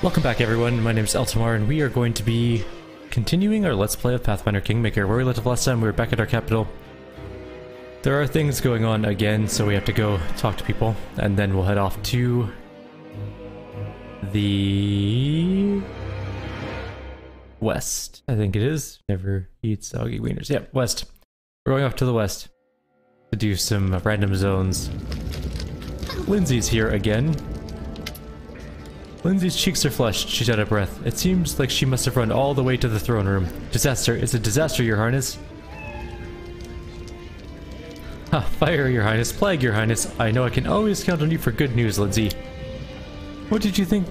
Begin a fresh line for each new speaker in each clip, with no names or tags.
Welcome back everyone, my name is Eltimar and we are going to be continuing our Let's Play of Pathfinder Kingmaker. Where we left off last time, we were back at our capital. There are things going on again, so we have to go talk to people, and then we'll head off to the west, I think it is. Never eat soggy wieners. Yeah, west. We're going off to the west to do some random zones. Lindsay's here again. Lindsay's cheeks are flushed, she's out of breath. It seems like she must have run all the way to the throne room. Disaster, it's a disaster, your highness. Ha, fire, your highness, plague, your highness. I know I can always count on you for good news, Lindsay. What did you think?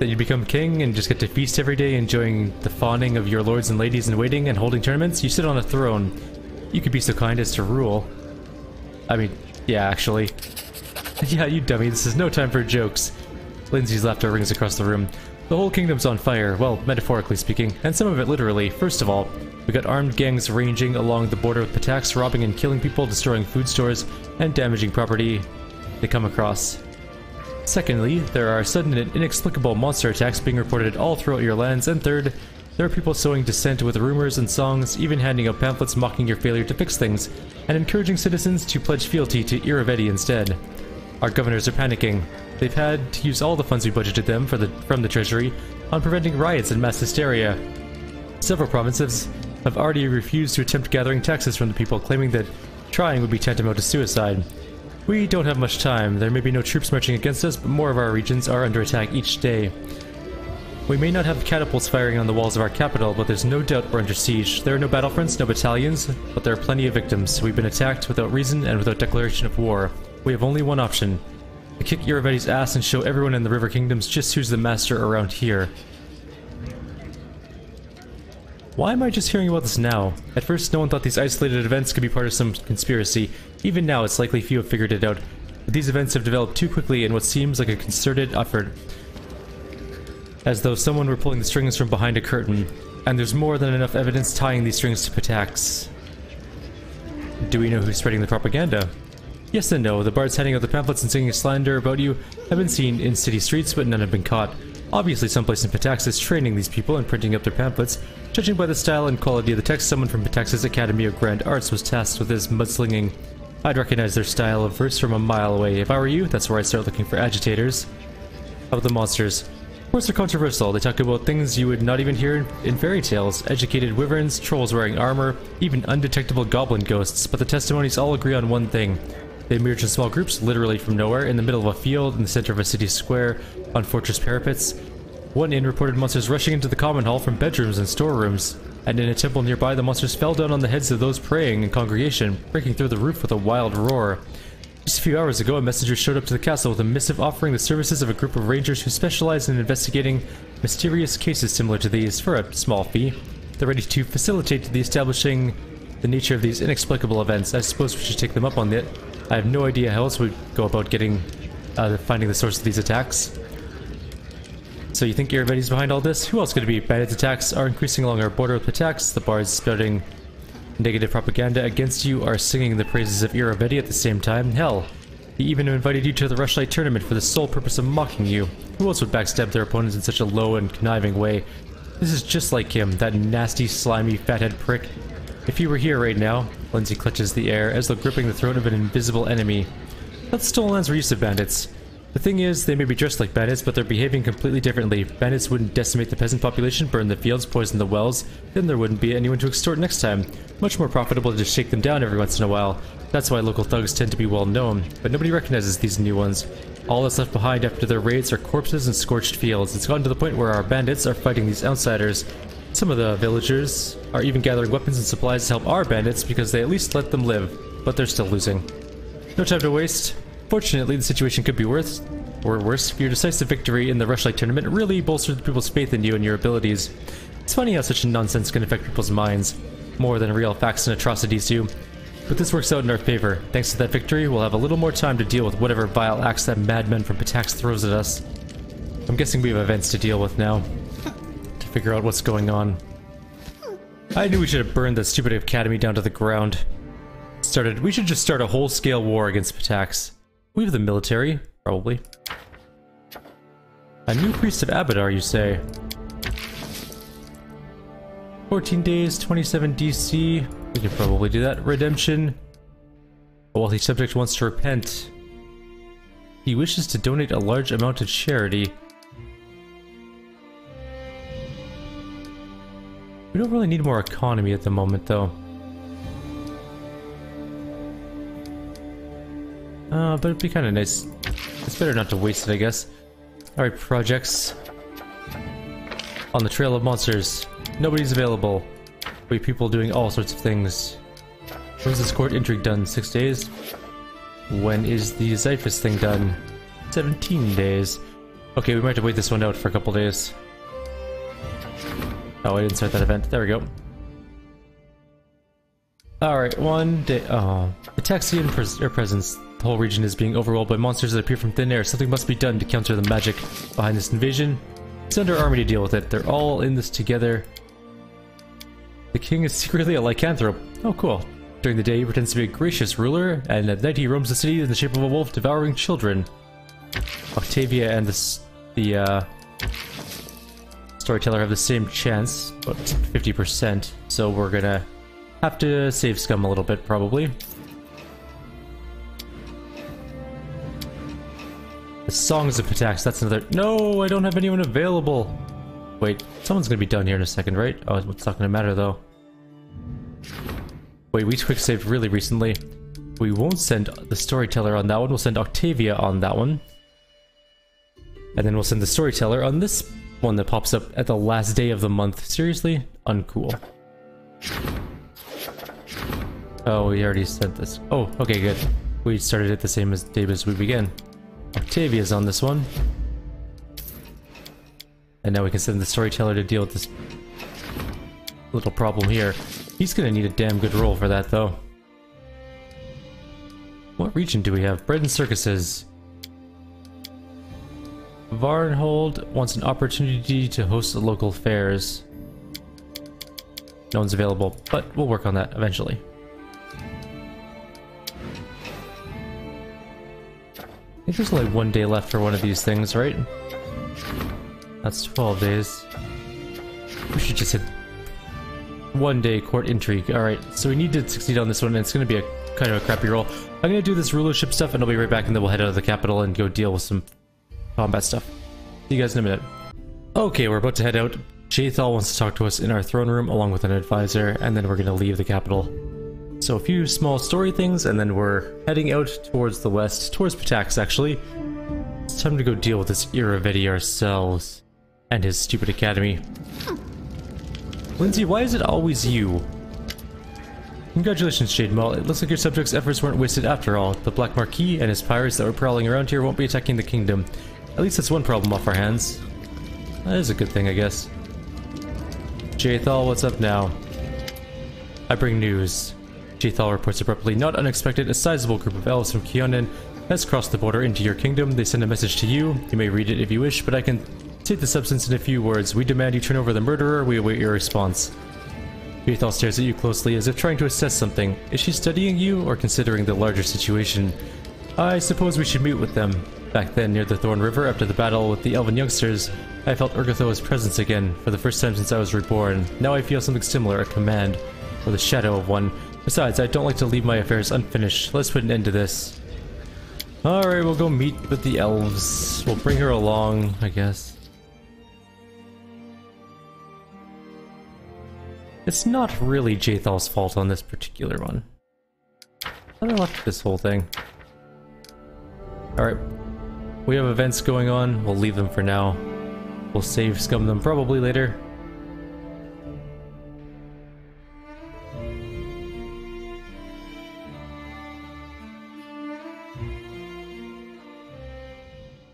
That you'd become king and just get to feast every day, enjoying the fawning of your lords and ladies in waiting and holding tournaments? You sit on a throne. You could be so kind as to rule. I mean, yeah, actually. Yeah, you dummy, this is no time for jokes. Lindsay's laughter rings across the room. The whole kingdom's on fire, well, metaphorically speaking, and some of it literally. First of all, we got armed gangs ranging along the border with Patax, robbing and killing people, destroying food stores, and damaging property they come across. Secondly, there are sudden and inexplicable monster attacks being reported all throughout your lands, and third, there are people sowing dissent with rumors and songs, even handing out pamphlets mocking your failure to fix things, and encouraging citizens to pledge fealty to Iravedi instead. Our governors are panicking. They've had to use all the funds we budgeted them from the treasury on preventing riots and mass hysteria. Several provinces have already refused to attempt gathering taxes from the people, claiming that trying would be tantamount to suicide. We don't have much time. There may be no troops marching against us, but more of our regions are under attack each day. We may not have catapults firing on the walls of our capital, but there's no doubt we're under siege. There are no battlefronts, no battalions, but there are plenty of victims. We've been attacked without reason and without declaration of war. We have only one option. To kick Iravedi's ass and show everyone in the River Kingdoms just who's the master around here. Why am I just hearing about this now? At first, no one thought these isolated events could be part of some conspiracy. Even now, it's likely few have figured it out. But these events have developed too quickly in what seems like a concerted effort. As though someone were pulling the strings from behind a curtain. And there's more than enough evidence tying these strings to Patax. Do we know who's spreading the propaganda? Yes and no. The bards handing out the pamphlets and singing slander about you have been seen in city streets, but none have been caught. Obviously, someplace in Patax is training these people and printing up their pamphlets. Judging by the style and quality of the text, someone from Patax's Academy of Grand Arts was tasked with this mudslinging. I'd recognize their style of verse from a mile away. If I were you, that's where I'd start looking for agitators. How about the monsters? Of course, they're controversial. They talk about things you would not even hear in fairy tales. Educated wyverns, trolls wearing armor, even undetectable goblin ghosts. But the testimonies all agree on one thing. They emerge in small groups, literally from nowhere, in the middle of a field, in the center of a city square, on fortress parapets. One inn reported monsters rushing into the common hall from bedrooms and storerooms, and in a temple nearby the monsters fell down on the heads of those praying in congregation, breaking through the roof with a wild roar. Just a few hours ago, a messenger showed up to the castle with a missive offering the services of a group of rangers who specialize in investigating mysterious cases similar to these for a small fee. They're ready to facilitate the establishing the nature of these inexplicable events. I suppose we should take them up on it. I have no idea how else we'd go about finding the source of these attacks. So you think Iravedi's behind all this? Who else could it be? Bandits attacks are increasing along our border with attacks. The bards spouting negative propaganda against you are singing the praises of Iravedi at the same time. Hell, he even invited you to the Rushlight tournament for the sole purpose of mocking you. Who else would backstab their opponents in such a low and conniving way? This is just like him, that nasty, slimy, fathead prick. If he were here right now, Lindsay clutches the air as though gripping the throat of an invisible enemy. But the stolen lands were used to bandits. The thing is, they may be dressed like bandits, but they're behaving completely differently. Bandits wouldn't decimate the peasant population, burn the fields, poison the wells, then there wouldn't be anyone to extort next time. Much more profitable to just shake them down every once in a while. That's why local thugs tend to be well known, but nobody recognizes these new ones. All that's left behind after their raids are corpses and scorched fields. It's gotten to the point where our bandits are fighting these outsiders. Some of the villagers are even gathering weapons and supplies to help our bandits because they at least let them live, but they're still losing. No time to waste. Fortunately, the situation could be worse. Your decisive victory in the Rushlight tournament really bolstered people's faith in you and your abilities. It's funny how such nonsense can affect people's minds, more than real facts and atrocities do. But this works out in our favor. Thanks to that victory, we'll have a little more time to deal with whatever vile acts that madman from Patax throws at us. I'm guessing we have events to deal with now. Figure out what's going on. I knew we should have burned that stupid academy down to the ground. We should just start a whole-scale war against Patax. We have the military, probably. A new priest of Abadar, you say? 14 days, 27 DC. We can probably do that. Redemption. A wealthy subject wants to repent. He wishes to donate a large amount to charity. We don't really need more economy at the moment, though. But it'd be kind of nice. It's better not to waste it, I guess. Alright, projects. On the trail of monsters. Nobody's available. We have people doing all sorts of things. When's this court intrigue done? 6 days? When is the Xiphus thing done? 17 days. Okay, we might have to wait this one out for a couple days. Oh, I didn't start that event. There we go. Alright, 1 day. Oh. Ataxian presence. The whole region is being overwhelmed by monsters that appear from thin air. Something must be done to counter the magic behind this invasion. Send our army to deal with it. They're all in this together. The king is secretly a lycanthrope. Oh, cool. During the day, he pretends to be a gracious ruler, and at night he roams the city in the shape of a wolf devouring children. Octavia and the storyteller have the same chance, but 50%, so we're gonna have to save scum a little bit, probably. The Songs of Pitax, that's another— No, I don't have anyone available! Wait, someone's gonna be done here in a second, right? Oh, it's not gonna matter, though. Wait, we quick saved really recently. We won't send the storyteller on that one, we'll send Octavia on that one. And then we'll send the storyteller on this one that pops up at the last day of the month. Seriously? Uncool. Oh, we already sent this. Oh, okay, good. We started it the same as day as we began. Octavia's on this one. And now we can send the storyteller to deal with this little problem here. He's gonna need a damn good roll for that, though. What region do we have? Bread and circuses. Varnhold wants an opportunity to host the local fairs. No one's available, but we'll work on that eventually. I think there's only 1 day left for one of these things, right? That's 12 days. We should just hit 1 day court intrigue. Alright, so we need to succeed on this one, and it's going to be a kind of a crappy roll. I'm going to do this rulership stuff, and I'll be right back, and then we'll head out of the capital and go deal with some combat stuff. See you guys in a minute. Okay, we're about to head out. Jathal wants to talk to us in our throne room, along with an advisor, and then we're going to leave the capital. So a few small story things, and then we're heading out towards the west, towards Pitax, actually. It's time to go deal with this Iravedi ourselves, and his stupid academy. Lindsay, why is it always you? Congratulations, Jade Maul. It looks like your subjects' efforts weren't wasted after all. The Black Marquis and his pirates that were prowling around here won't be attacking the kingdom. At least that's one problem off our hands. That is a good thing, I guess. Jathal, what's up now? I bring news. Jathal reports abruptly. Not unexpected, a sizable group of elves from Kionen has crossed the border into your kingdom. They send a message to you. You may read it if you wish, but I can state the substance in a few words. We demand you turn over the murderer. We await your response. Jathal stares at you closely as if trying to assess something. Is she studying you or considering the larger situation? I suppose we should meet with them. Back then, near the Thorn River, after the battle with the elven youngsters, I felt Urgathoa's presence again, for the first time since I was reborn. Now I feel something similar, a command, or the shadow of one. Besides, I don't like to leave my affairs unfinished. Let's put an end to this. Alright, we'll go meet with the elves. We'll bring her along, I guess. It's not really Jathal's fault on this particular one. I left this whole thing. Alright. We have events going on. We'll leave them for now. We'll save scum them probably later.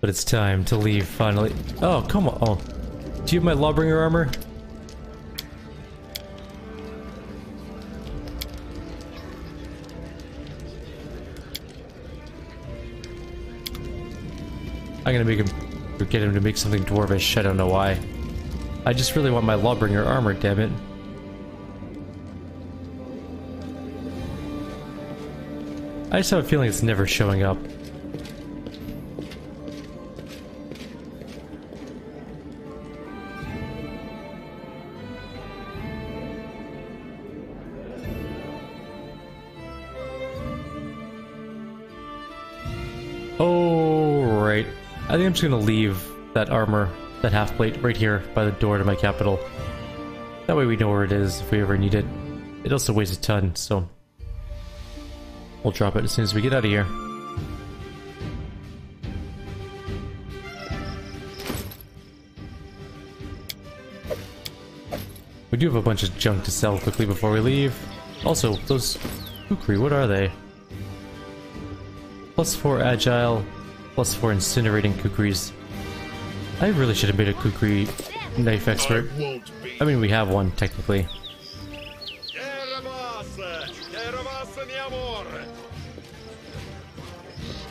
But it's time to leave, finally. Oh, come on. Oh. Do you have my Lawbringer armor? I'm gonna make him, or get him to make something dwarvish, I don't know why. I just really want my Lawbringer armor, damn it. I just have a feeling it's never showing up. Oh, right. I think I'm just gonna leave that armor, that half plate, right here by the door to my capital. That way we know where it is if we ever need it. It also weighs a ton, so we'll drop it as soon as we get out of here. We do have a bunch of junk to sell quickly before we leave. Also, those kukri, what are they? +4 agile, +4 incinerating kukris. I really should have made a kukri knife expert. I mean, we have one, technically.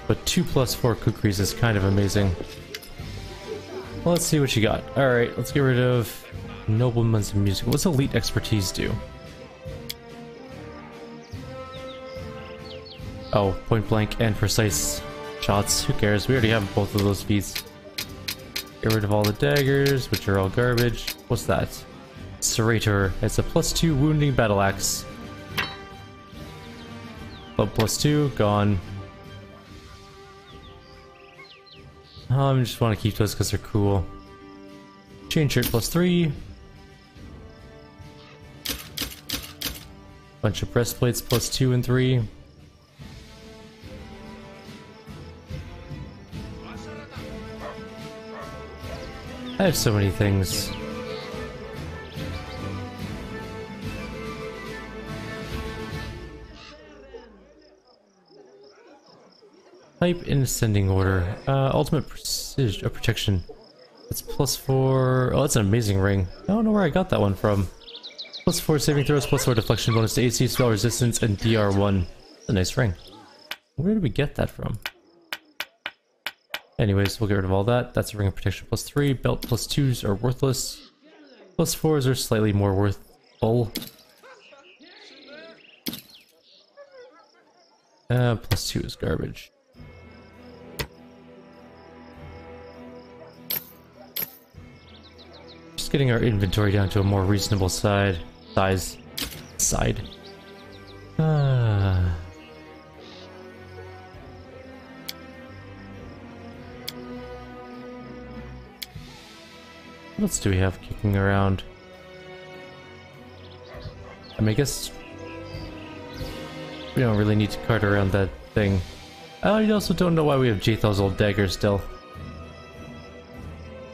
But 2 +4 kukris is kind of amazing. Well, let's see what you got. Alright, let's get rid of noblemen's music. What's elite expertise do? Oh, point blank and precise shots. Who cares? We already have both of those feats. Get rid of all the daggers, which are all garbage. What's that? Serrator. It's a +2 wounding battle axe. Club +2, gone. I just want to keep those because they're cool. Chain shirt +3. Bunch of breastplates +2 and 3. I have so many things. Type in ascending order. Ultimate precision protection. It's +4. Oh, that's an amazing ring. I don't know where I got that one from. +4 saving throws, +4 deflection bonus to AC, spell resistance, and DR1. That's a nice ring. Where did we get that from? Anyways, we'll get rid of all that. That's a ring of protection +3. Belt +2s are worthless. +4s are slightly more worthful. +2 is garbage. Just getting our inventory down to a more reasonable size. What else do we have kicking around? I mean, I guess we don't really need to cart around that thing. I also don't know why we have Jathal's old dagger still.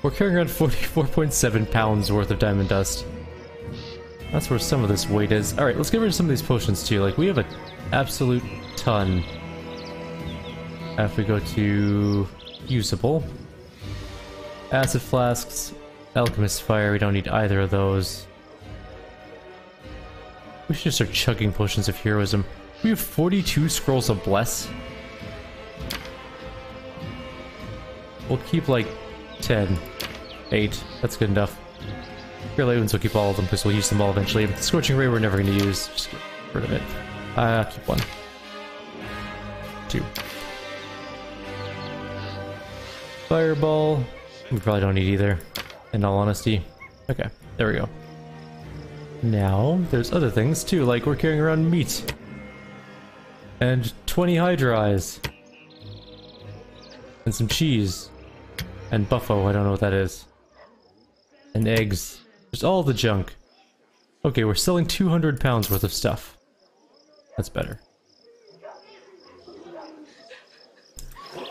We're carrying around 44.7 pounds worth of diamond dust. That's where some of this weight is. Alright, let's get rid of some of these potions too. Like, we have an absolute ton. If we go to usable. Acid flasks. Alchemist fire, we don't need either of those. We should just start chugging potions of heroism. We have 42 scrolls of bless. We'll keep like 10. 8. That's good enough. Pure light wounds, we'll keep all of them because we'll use them all eventually. Scorching ray we're never going to use. Just get rid of it. Keep 1. 2. Fireball. We probably don't need either. In all honesty. Okay, there we go. Now, there's other things too, like we're carrying around meat. And 20 Hydra eyes. And some cheese. And buffo, I don't know what that is. And eggs. There's all the junk. Okay, we're selling 200 pounds worth of stuff. That's better.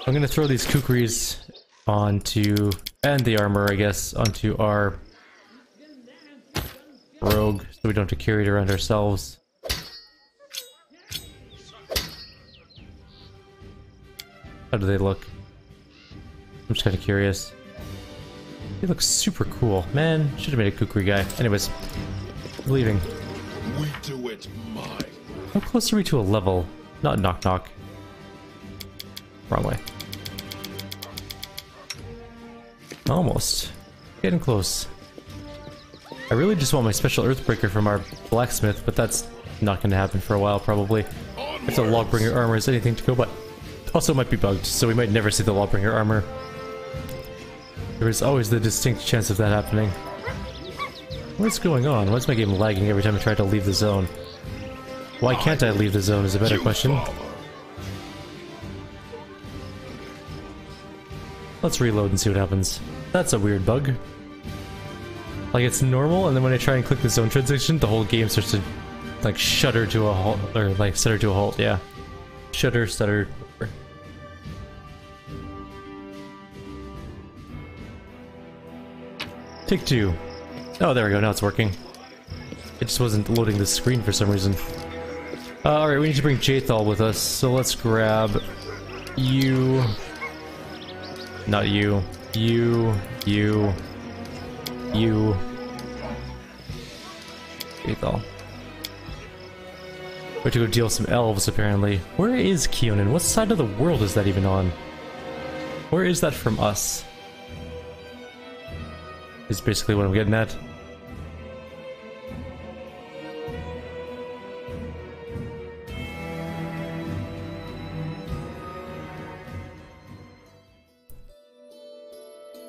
I'm gonna throw these kukris onto, and the armor, I guess, onto our rogue, so we don't have to carry it around ourselves. How do they look? I'm just kind of curious. They look super cool. Man, should have made a kukri guy. Anyways, leaving.
We do it mine.
How close are we to a level? Not knock knock. Wrong way. Almost. Getting close. I really just want my special Earthbreaker from our blacksmith, but that's not going to happen for a while, probably. If the Logbringer armor is anything to go by. Also, it might be bugged, so we might never see the Logbringer armor. There is always the distinct chance of that happening. What's going on? Why is my game lagging every time I try to leave the zone? Why can't I leave the zone is a better question. Let's reload and see what happens. That's a weird bug. Like, it's normal, and then when I try and click the zone transition, the whole game starts to, like, shudder to a halt, or, like, stutter to a halt, yeah. Shudder, stutter, whatever. Take two. Oh, there we go, now it's working. It just wasn't loading the screen for some reason. Alright, we need to bring Jathal with us, so let's grab you. Not you. You. Jathal. We have to go deal with some elves, apparently. Where is Keonan? What side of the world is that even on? Where is that from us? Is basically what I'm getting at.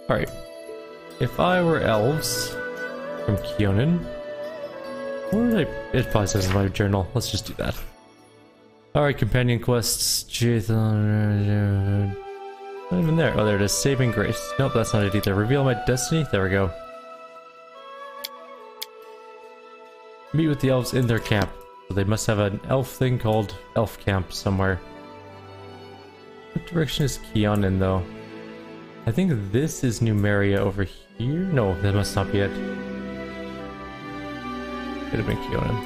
Alright. If I were elves from Keonan, where did I... It probably says in my journal. Let's just do that. Alright, companion quests. Jathan... Not even there. Oh, there it is. Saving Grace. Nope, that's not it either. Reveal my destiny? There we go. Meet with the elves in their camp. So they must have an elf thing called Elf Camp somewhere. What direction is Keonan, though? I think this is Numeria over here? No, that must not be it. Could have been Keonan.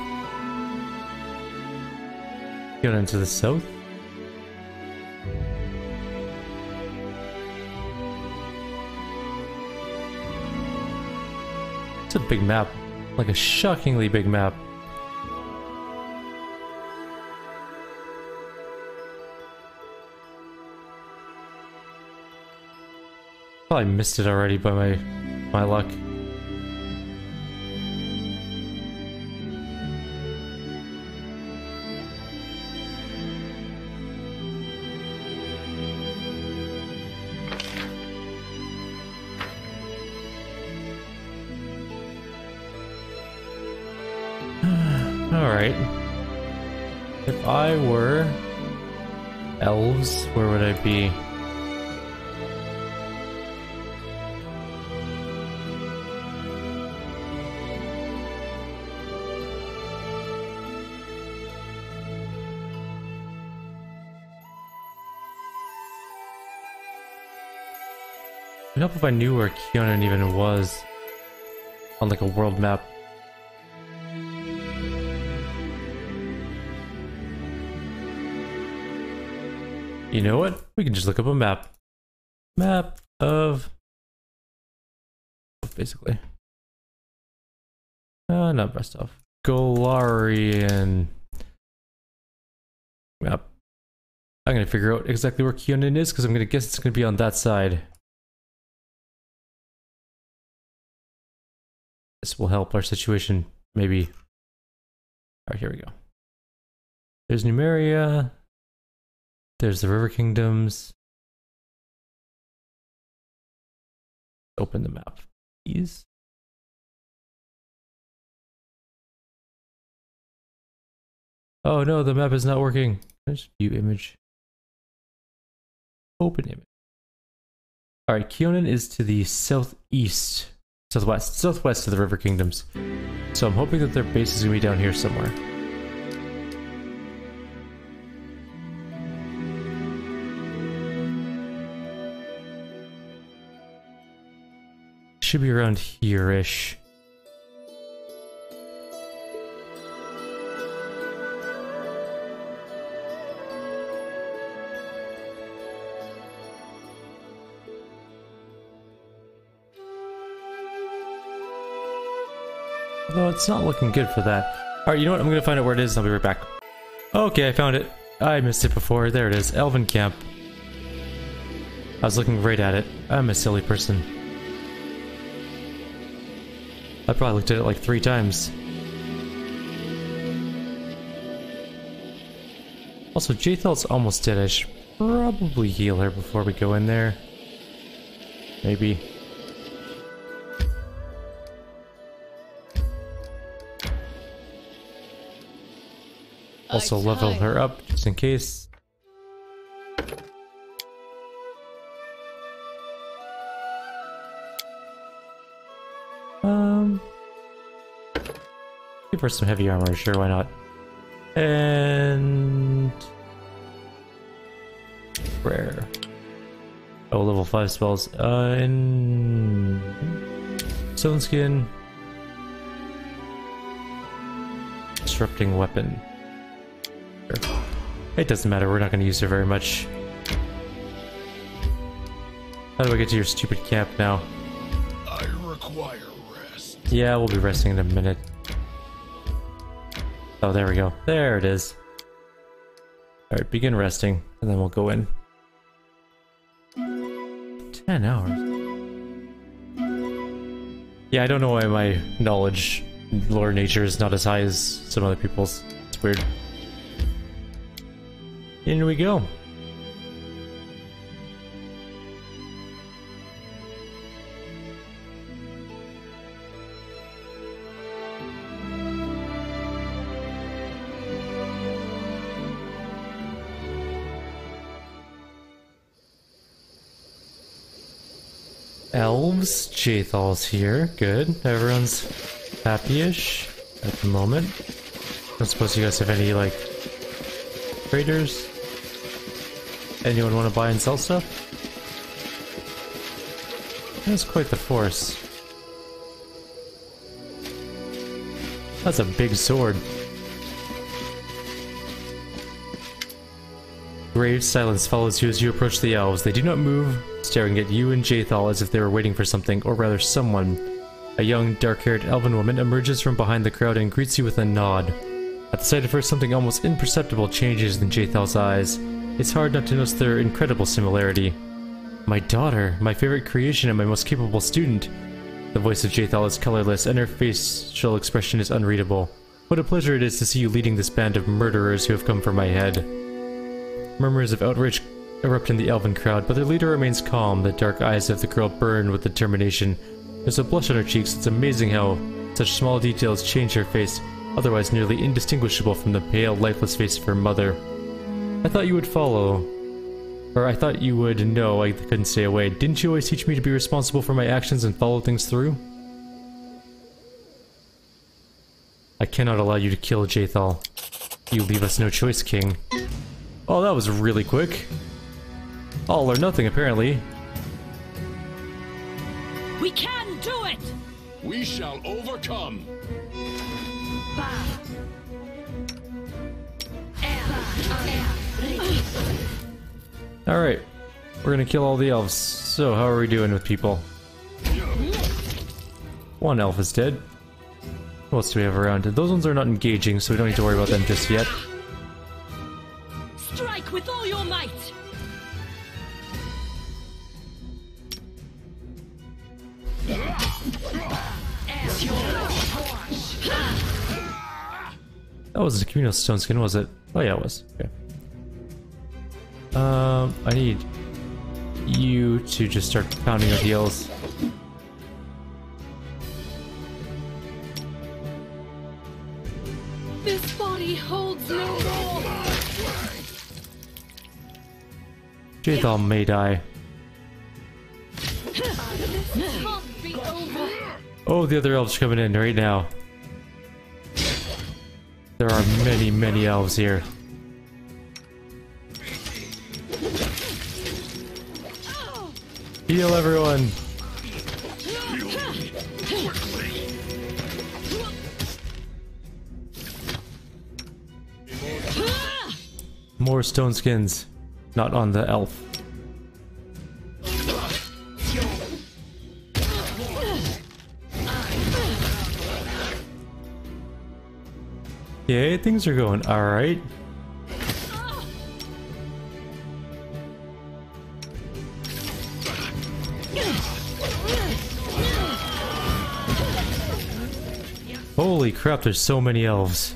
Keonan to the south? It's a big map. Like a shockingly big map. Probably missed it already by my luck. Alright. If I were elves, where would I be? It'd help if I knew where Keonan even was on like a world map. You know what? We can just look up a map. Map of... basically. Not best of. Golarian map. I'm gonna figure out exactly where Keonan is because I'm gonna guess it's gonna be on that side. This will help our situation, maybe. Alright, here we go. There's Numeria. There's the River Kingdoms. Open the map, please. Oh no, the map is not working. Just view image. Open image. Alright, Keonan is to the southeast. Southwest of the River Kingdoms. So I'm hoping that their base is gonna be down here somewhere. Should be around here-ish. Although it's not looking good for that. Alright, you know what? I'm gonna find out where it is and I'll be right back. Okay, I found it. I missed it before. There it is. Elven Camp. I was looking right at it. I'm a silly person. I probably looked at it like 3 times. Also, Jathal's almost dead. I should probably heal her before we go in there. Maybe. Also level her up, just in case. for some heavy armor, sure, why not? And... rare. Oh, level 5 spells. And... Stone Skin. Disrupting Weapon. Sure. It doesn't matter, we're not going to use her very much. How do I get to your stupid camp now?
I require rest.
Yeah, we'll be resting in a minute. Oh, there we go. There it is. Alright, begin resting, and then we'll go in. 10 hours. Yeah, I don't know why my knowledge, lore nature is not as high as some other people's. It's weird. In we go. Elves, Jathal's here. Good. Everyone's happy-ish at the moment. I don't suppose you guys have any, like, traders? Anyone want to buy and sell stuff? That's quite the force. That's a big sword. Grave silence follows you as you approach the elves. They do not move, staring at you and Jathal as if they were waiting for something, or rather someone. A young, dark-haired elven woman emerges from behind the crowd and greets you with a nod. At the sight of her, something almost imperceptible changes in Jathal's eyes. It's hard not to notice their incredible similarity. My daughter, my favorite creation and my most capable student. The voice of Jathal is colorless and her facial expression is unreadable. What a pleasure it is to see you leading this band of murderers who have come for my head. Murmurs of outrage erupt in the elven crowd, but their leader remains calm. The dark eyes of the girl burn with determination. There's a blush on her cheeks. It's amazing how such small details change her face, otherwise nearly indistinguishable from the pale, lifeless face of her mother. I thought you would follow. Or I thought you would know I couldn't stay away. Didn't you always teach me to be responsible for my actions and follow things through? I cannot allow you to kill Jathal. You leave us no choice, King. Oh, that was really quick. All or nothing, apparently.
We can do it!
We shall overcome.
Alright. We're gonna kill all the elves. So, how are we doing with people? One elf is dead. What else do we have around? Those ones are not engaging, so we don't need to worry about them just yet.
Strike with all your might!
That was a communal stone skin, was it? Oh yeah, it was. Okay. I need you to just start pounding out heals.
This body holds no more!
Jathal may die.
This can't be over!
Oh, the other elves are coming in right now. There are many, many elves here. Heal everyone! More stone skins. Not on the elf. Yeah, things are going alright. Holy crap, there's so many elves.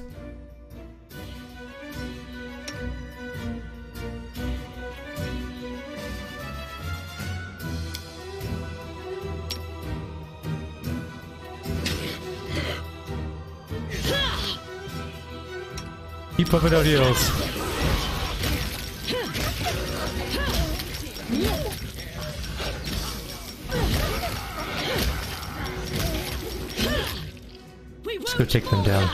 Keep pumping out heals. Let's go take them down.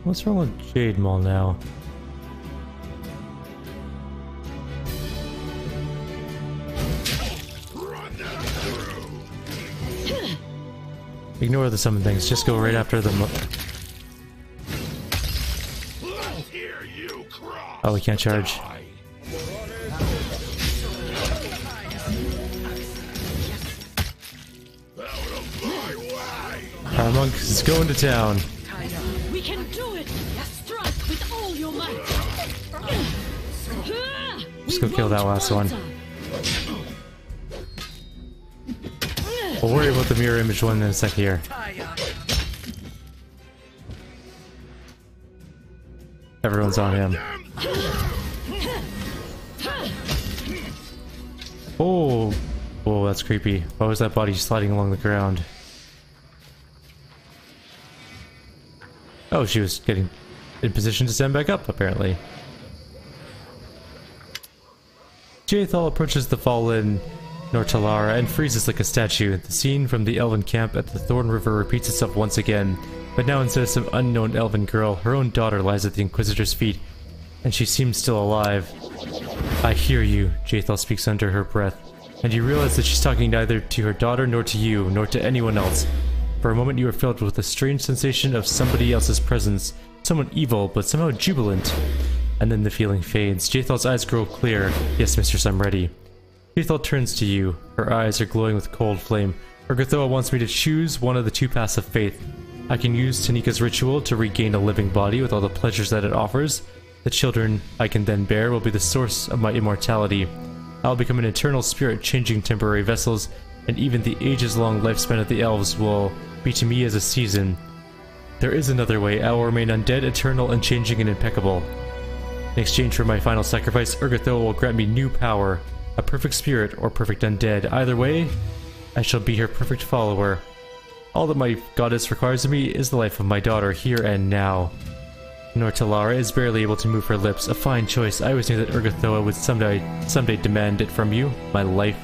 What's wrong with Jade Mall now? Ignore the summon things, just go right after them. Oh, we can't charge. Our monk is going to town.
We can do it! Strike with all your might!
Just go kill that last one. We'll worry about the mirror image one in a sec here. Everyone's on him. Oh! Whoa, that's creepy. Why was that body sliding along the ground? Oh, she was getting in position to stand back up, apparently. Jaethal approaches the fallen Nortalara and freezes like a statue. The scene from the elven camp at the Thorn River repeats itself once again, but now instead of some unknown elven girl, her own daughter lies at the Inquisitor's feet, and she seems still alive. I hear you, Jaethal speaks under her breath, and you realize that she's talking neither to her daughter nor to you, nor to anyone else. For a moment you are filled with a strange sensation of somebody else's presence, someone evil, but somehow jubilant. And then the feeling fades. Jaethal's eyes grow clear. Yes, mistress, I'm ready. Jaethal turns to you. Her eyes are glowing with cold flame. Urgathoa wants me to choose one of the two paths of faith. I can use Tanika's ritual to regain a living body with all the pleasures that it offers. The children I can then bear will be the source of my immortality. I'll become an eternal spirit, changing temporary vessels, and even the ages-long lifespan of the elves will be to me as a season. There is another way. I will remain undead, eternal, unchanging, and impeccable. In exchange for my final sacrifice, Urgathoa will grant me new power, a perfect spirit or perfect undead. Either way, I shall be her perfect follower. All that my goddess requires of me is the life of my daughter, here and now. Nortalara is barely able to move her lips. A fine choice. I always knew that Urgathoa would someday demand it from you, my life.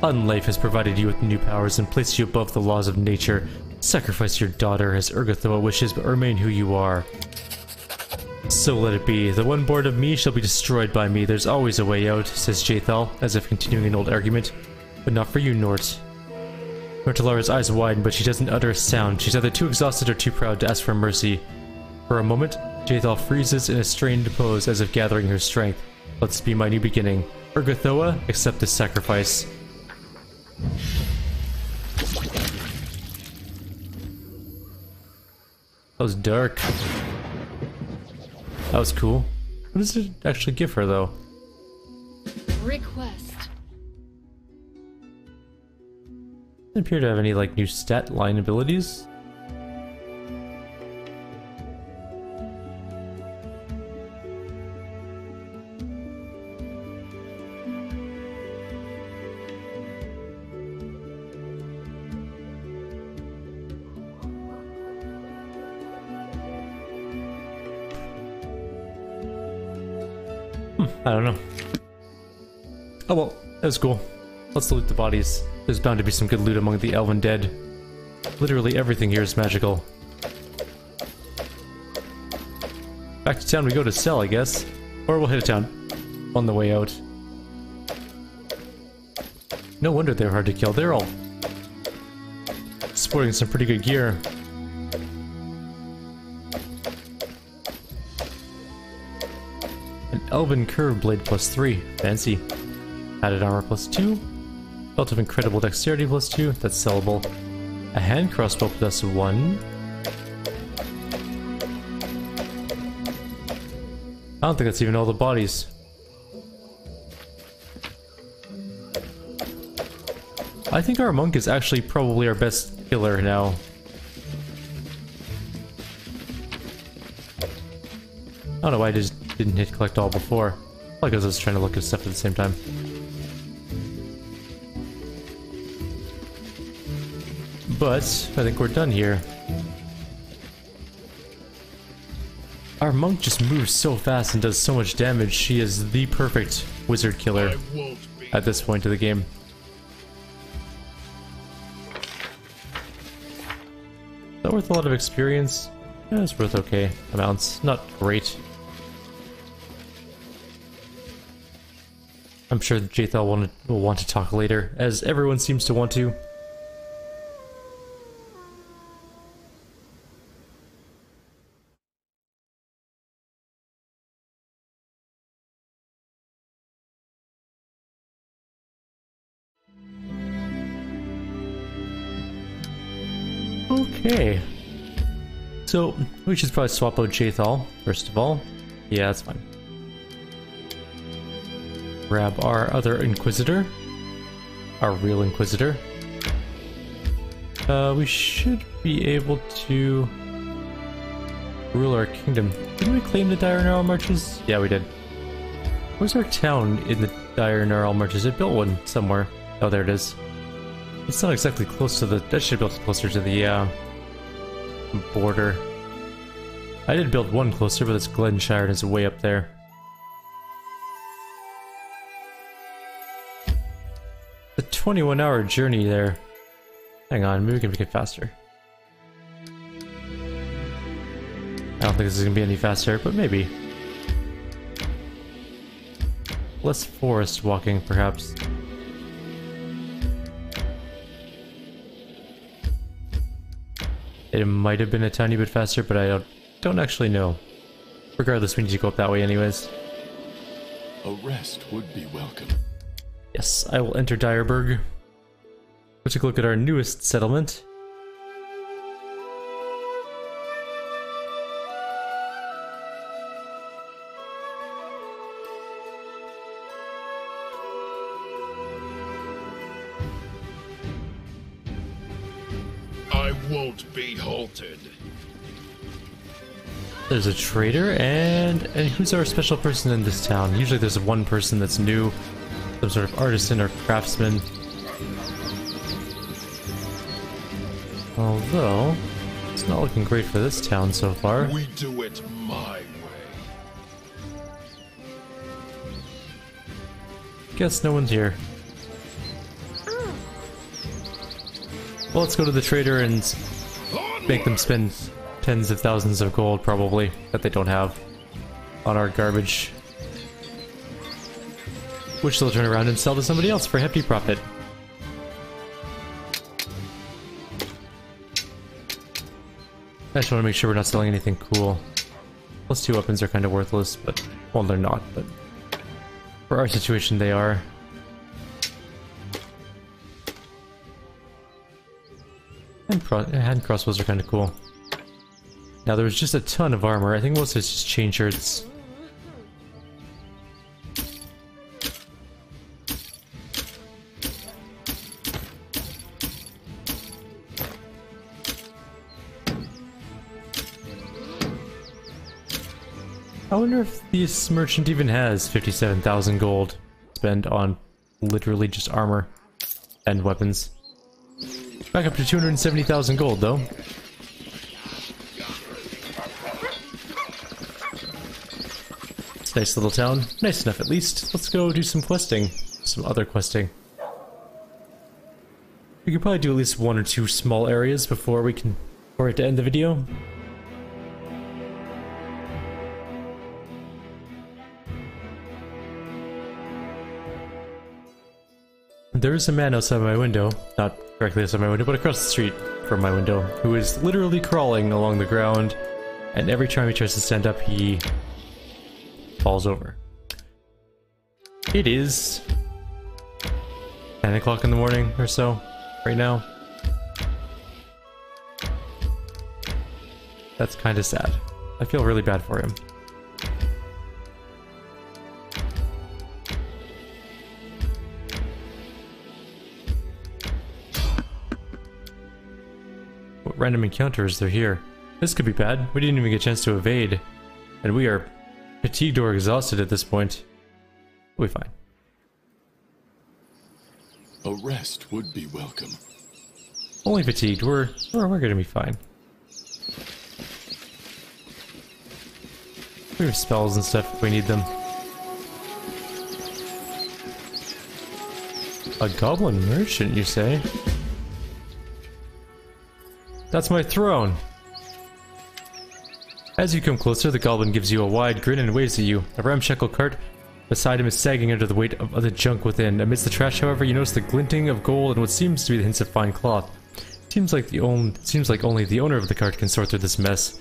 Unlife has provided you with new powers and placed you above the laws of nature. Sacrifice your daughter as Urgathoa wishes, but remain who you are. So let it be. The one born of me shall be destroyed by me. There's always a way out, says Jaethal, as if continuing an old argument. But not for you, Nort. Nortalara's eyes widen, but she doesn't utter a sound. She's either too exhausted or too proud to ask for mercy. For a moment, Jaethal freezes in a strained pose as if gathering her strength. Let this be my new beginning. Urgathoa, accept this sacrifice. That was dark. That was cool. What does it actually give her, though?
Request.
Doesn't appear to have any, like, new stat line abilities. I don't know. Oh well, that was cool. Let's loot the bodies. There's bound to be some good loot among the elven dead. Literally everything here is magical. Back to town we go to sell, I guess. Or we'll hit a town on the way out. No wonder they're hard to kill. They're all sporting some pretty good gear. An Elven Curve Blade +3. Fancy. Added armor +2. Belt of Incredible Dexterity +2. That's sellable. A hand crossbow +1. I don't think that's even all the bodies. I think our monk is actually probably our best killer now. I don't know why I just didn't hit collect all before. Probably because I was trying to look at stuff at the same time. But I think we're done here. Our monk just moves so fast and does so much damage. She is the perfect wizard killer at this point of the game. that worth a lot of experience? Yeah, it's worth okay amounts. Not great. I'm sure that Jathal will want to talk later, as everyone seems to want to. Okay. So, we should probably swap out Jathal, first of all. Yeah, that's fine. Grab our other Inquisitor. Our real Inquisitor. We should be able to rule our kingdom. Didn't we claim the Dire Gnarl Marches? Yeah, we did. Where's our town in the Dire Gnarl Marches? It built one somewhere. Oh, there it is. It's not exactly close to the... That should build closer to the border. I did build one closer, but it's Glenshire and it's way up there. The 21-hour journey there. Hang on, maybe we can make it faster. I don't think this is gonna be any faster, but maybe. Less forest walking, perhaps. It might have been a tiny bit faster, but I don't actually know. Regardless, we need to go up that way anyways.
A rest would be welcome.
Yes, I will enter Direburg. We'll take a look at our newest settlement.
I won't be halted.
There's a trader, and who's our special person in this town? Usually there's one person that's new, some sort of artisan or craftsman. Although, it's not looking great for this town so far.
We do it my way.
Guess no one's here. Well, let's go to the trader and make them spend tens of thousands of gold, probably, that they don't have on our garbage. Which they'll turn around and sell to somebody else for a hefty profit. I just want to make sure we're not selling anything cool. Plus 2 weapons are kind of worthless, but, well, they're not, but for our situation they are. Hand crossbows are kind of cool. Now there was just a ton of armor. I think most of it's just chain shirts. I wonder if this merchant even has 57,000 gold to spend on literally just armor and weapons. Back up to 270,000 gold, though. It's a nice little town. Nice enough, at least. Let's go do some questing. Some other questing. We could probably do at least 1 or 2 small areas before we can... for it to end the video. There is a man outside my window, not directly outside my window, but across the street from my window, who is literally crawling along the ground, and every time he tries to stand up, he falls over. It is 10 o'clock in the morning or so, right now. That's kind of sad. I feel really bad for him. Random encounters, they're here. This could be bad. We didn't even get a chance to evade. And we are fatigued or exhausted at this point. We'll be fine.
A rest would be welcome.
Only fatigued. We're gonna be fine. We have spells and stuff if we need them. A goblin merchant, you say? That's my throne! As you come closer, the goblin gives you a wide grin and waves at you. A ramshackle cart beside him is sagging under the weight of the junk within. Amidst the trash, however, you notice the glinting of gold and what seems to be the hints of fine cloth. Seems like only the owner of the cart can sort through this mess.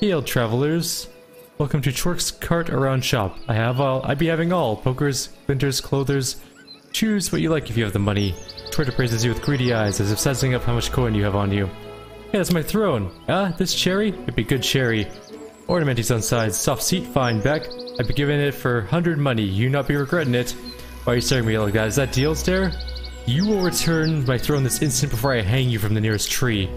Hail, travelers! Welcome to Chork's Cart Around Shop. I'd be having all. Pokers, glinters, clothers. Choose what you like if you have the money. Twitter praises you with greedy eyes, as if sizing up how much coin you have on you. Hey, that's my throne. Ah, this cherry? It'd be good cherry. Ornamenties on sides. Soft seat, fine back. I'd be giving it for 100 money. You not be regretting it. Why are you staring at me like that? Is that deal stare? You will return my throne this instant before I hang you from the nearest tree.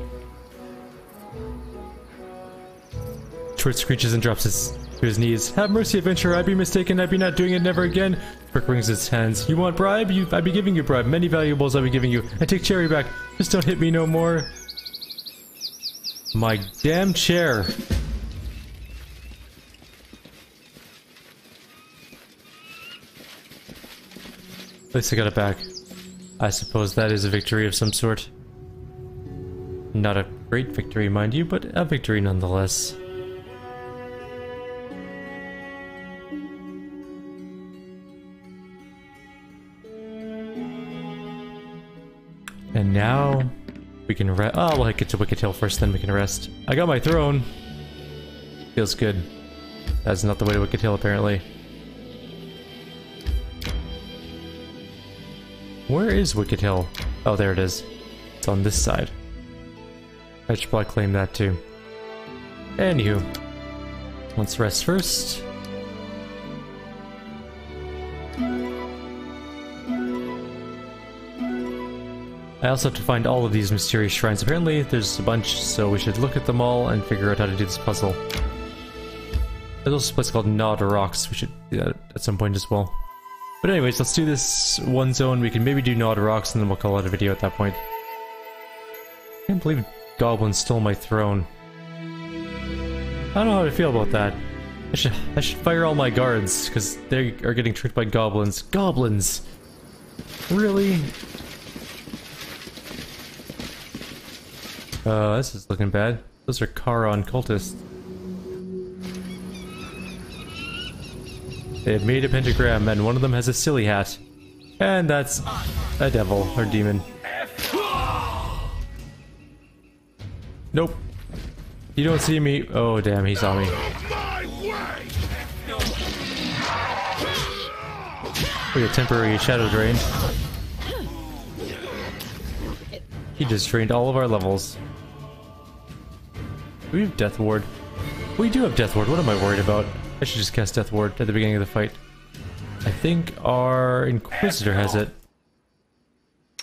Twit screeches and drops to his knees. Have mercy, adventurer. I'd be mistaken. I'd be not doing it never again. Frick wrings his hands. You want bribe? I'd be giving you bribe. Many valuables I'd be giving you. I take cherry back. Just don't hit me no more. My damn chair. At least I got it back. I suppose that is a victory of some sort. Not a great victory, mind you, but a victory nonetheless. And now we can rest. Oh, we'll get to Wicked Hill first, then we can rest. I got my throne. Feels good. That's not the way to Wicked Hill, apparently. Where is Wicked Hill? Oh, there it is. It's on this side. I should probably claim that too. Anywho, let's rest first. I also have to find all of these mysterious shrines. Apparently there's a bunch, so we should look at them all and figure out how to do this puzzle. There's also a place called Gnawed Rocks. We should do that at some point as well. But anyways, let's do this one zone. We can maybe do Gnawed Rocks and then we'll call it a video at that point. I can't believe goblins stole my throne. I don't know how to feel about that. I should fire all my guards, because they are getting tricked by goblins. Goblins! Really? This is looking bad. Those are Charon cultists. They have made a pentagram, and one of them has a silly hat. And that's a devil, or demon. Nope. You don't see me. Oh, damn, he saw me. We got temporary shadow drain. He just drained all of our levels. Do we have Death Ward? We do have Death Ward. What am I worried about? I should just cast Death Ward at the beginning of the fight. I think our Inquisitor has it.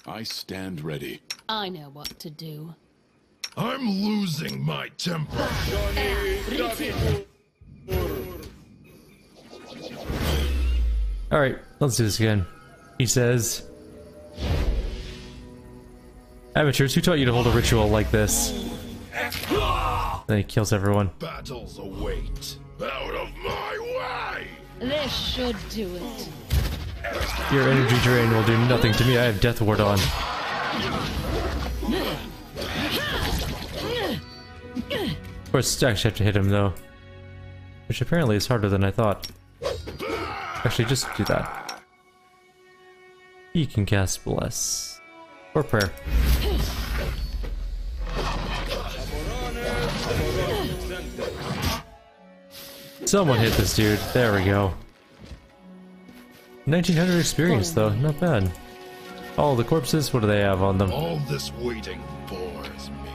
I stand ready.
I know what to do.
I'm losing my temper.
Alright, let's do this again. He says... Amateurs, who taught you to hold a ritual like this? Then he kills everyone.
Battles await. Out of my way!
This should do it.
Your energy drain will do nothing to me. I have Death Ward on. Of course, I actually have to hit him though. Which apparently is harder than I thought. Actually, just do that. He can cast Bless. Or Prayer. Someone hit this dude. There we go. 1900 experience though, not bad. All the corpses, what do they have on them?
All this waiting bores me.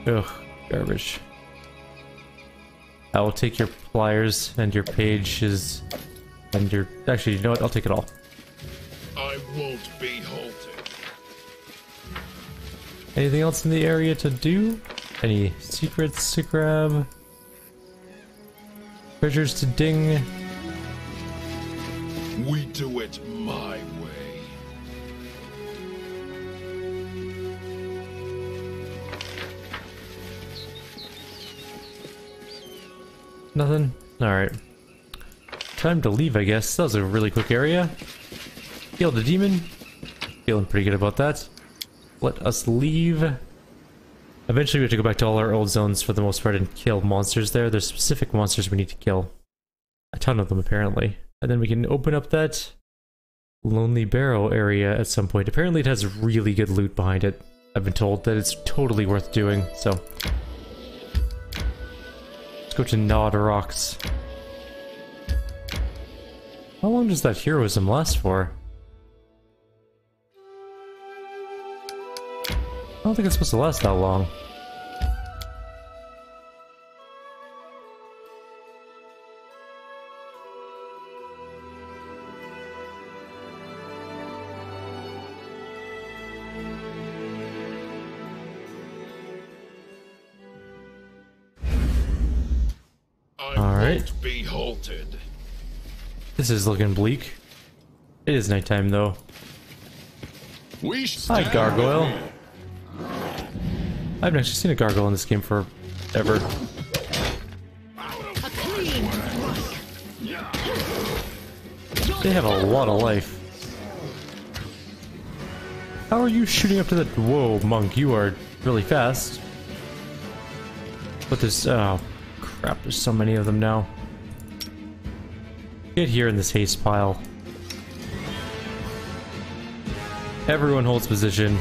Ugh, garbage. I will take your pliers and your pages and your... Actually, you know what? I'll take it all.
I won't be halted.
Anything else in the area to do? Any secrets to grab? Treasures to ding?
We do it my way.
Nothing? Alright. Time to leave, I guess. That was a really quick area. Killed a demon. Feeling pretty good about that. Let us leave. Eventually we have to go back to all our old zones for the most part and kill monsters there. There's specific monsters we need to kill. A ton of them apparently. And then we can open up that Lonely Barrow area at some point. Apparently it has really good loot behind it. I've been told that it's totally worth doing, so... Let's go to Gnawed Rocks. How long does that heroism last for? I don't think it's supposed to last that long.
Won't be halted.
This is looking bleak. It is nighttime though. Hi, gargoyle. I haven't actually seen a gargoyle in this game forever. They have a lot of life. How are you shooting up to that? Whoa, monk, you are really fast. But there's, oh crap, there's so many of them now. Get here in this haste pile. Everyone holds position.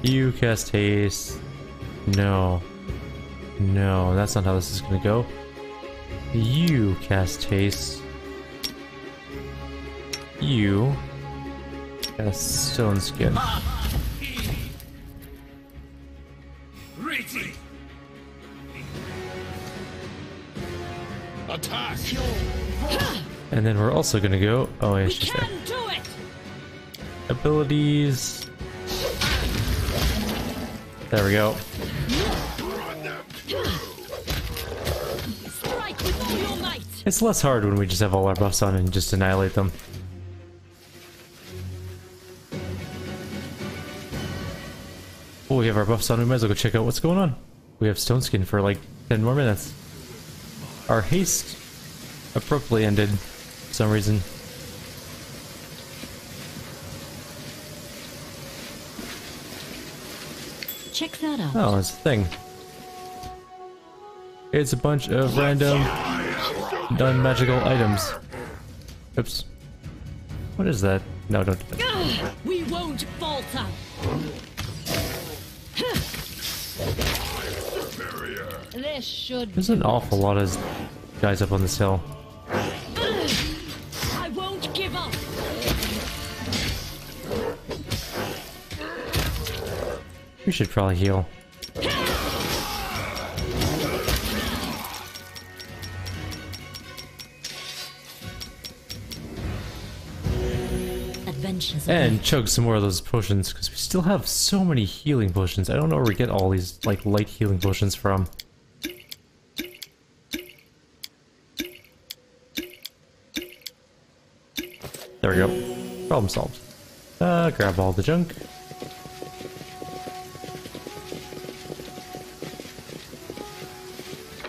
You cast haste. No. No, that's not how this is gonna go. You cast haste. You cast stone skin.
Attack!
And then we're also gonna go. Oh, yeah, she's there.
Do it.
Abilities. There we go.
Strike with all your might.
It's less hard when we just have all our buffs on and just annihilate them. Oh, we have our buffs on. We might as well go check out what's going on. We have stone skin for like 10 more minutes. Our haste abruptly ended for some reason.
Check that out.
Oh, it's a thing. It's a bunch of random non-magical items. Oops. What is that? No, don't do that.
We won't falter. This should.
There's an awful lot of guys up on this hill.
I won't give up.
We should probably heal.
Adventures
And chug some more of those potions, because we still have so many healing potions. I don't know where we get all these, like, light healing potions from. There we go. Problem solved. Grab all the junk.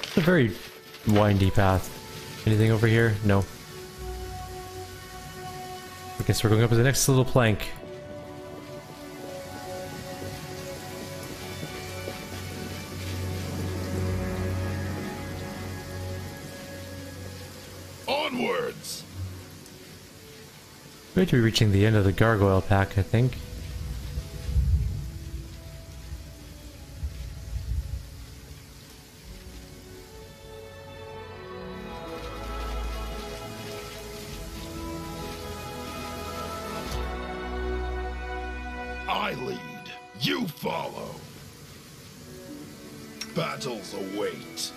It's a very windy path. Anything over here? No. I guess we're going up to the next little plank.
Onwards!
We're going to be reaching the end of the gargoyle pack, I think.
I lead, you follow. Battles await.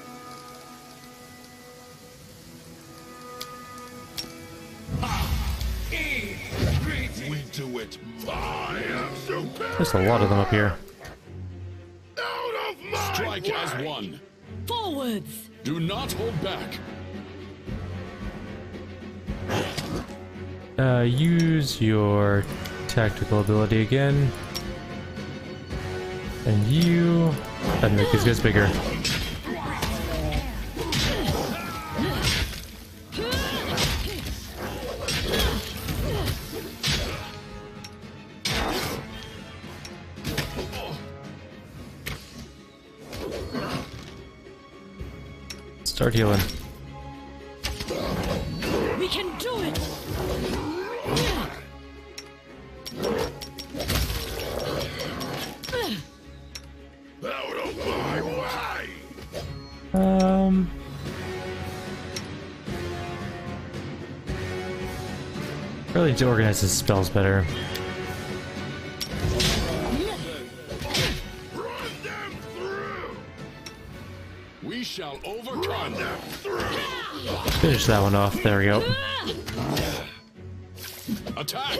We do it my superior.
There's a lot of them up here.
Out of my
Strike
way.
as one.
forwards.
Do not hold back.
Use your tactical ability again. And you... That make these guys bigger. Start healing.
We can do it!
Out of my way!
Really need to organize his spells better.
Run them through!
We shall overcome them.
Finish that one off. There we go.
Attack!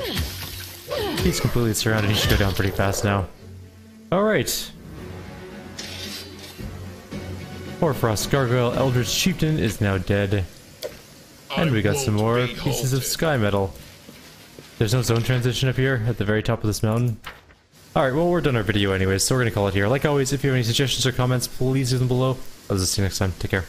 He's completely surrounded. He should go down pretty fast now. Alright. Poor Frost Gargoyle Eldritch Chieftain is now dead. And we got some more pieces of sky metal. There's no zone transition up here at the very top of this mountain. Alright, well we're done our video anyways, so we're gonna call it here. Like always, if you have any suggestions or comments, please leave them below. I'll see you next time. Take care.